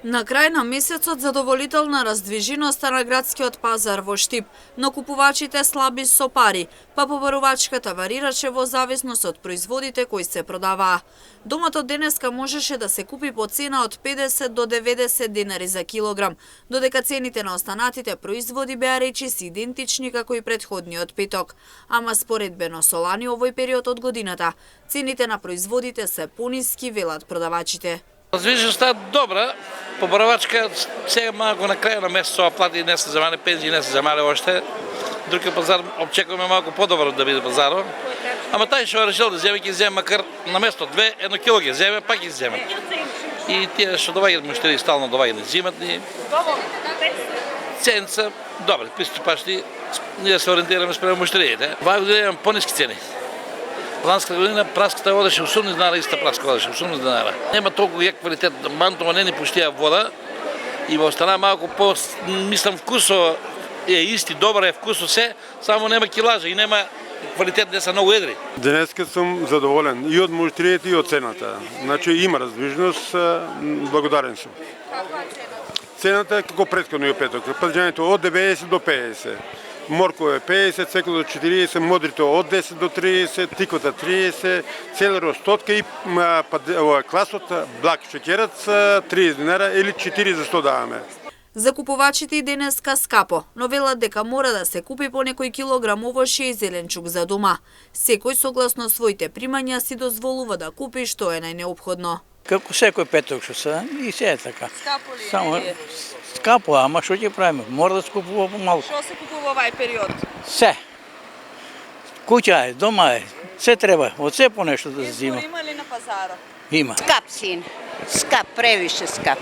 На крај на месецот задоволителна раздвиженоста на градскиот пазар во Штип, но купувачите слаби со пари, па побарувачката варираше во зависност од производите кои се продаваа. Доматот денеска можеше да се купи по цена од 50 до 90 денари за килограм, додека цените на останатите производи беа речиси идентични како и претходниот петок. Ама споредбено со лани овој период од годината, цените на производите се пониски, велат продавачите. Раздвижеността добра, побарувачка сега малку на крај на месецот плати не се земале, пензии не се земале оште. Другиот пазар очекуваме малку подобар да биде пазарот. Ама тај што решил да земе ќе земе макар на место 2, 1 кило ќе земе, пак ќе земе. И тие што доваѓаат муштери стално доваѓаат зимат ни. Ценца добри, приступачни, ние се ориентираме спрема муштериите. Оваа година имам пониски цени. Ланската година праската одеше 18 динара, иста праска одеше 18 динара. Нема толку јак квалитет, мантово не ни пуштија вода и во остана малку по, мислам, вкусо е исти, добар е вкусо се, само нема килажа и нема квалитет, не се многу едри. Денеска сум задоволен и од муштриите и од цената. Значи има раздвижност, благодарен сум. Каква цена? Цената е како претходниот петок, паѓањето од 90 до 50. Морко е 50, цекол до 40, модрито од 10 до 30, тиквата 30, целеро стотка и класот блак шеќерот 30 динара или 4 за 100 даваме. За купувачите и денеска скапо, но велат дека мора да се купи по некој килограм овошје и зеленчук за дома. Секој согласно своите примања си дозволува да купи што е најнеопходно. Како секој петок што се, и се е така. Скапо ли Само скапо, ама што ќе правиме? Мора да се купува помалку. Што се купува овај период? Се. Куќа е, дома е, се треба, од се по нешто да се зима. Има ли на пазарот? Има. Скап син, скап, превише скап.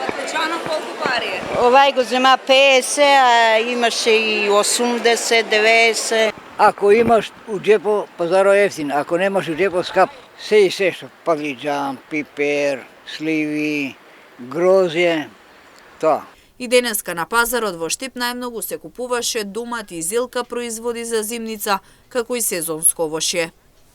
Патечано колку пари е? Овај го зема 50, а имаше и 80, 90. Ако имаш у джепо, пазаро ефтин, ако немаш у джепо, скап. Се и се што, палиџан, пипер, сливи, грозје, тоа. И денеска на пазарот во Штип најмногу се купуваше домат и зелка производи за зимница, како и сезонско овошје.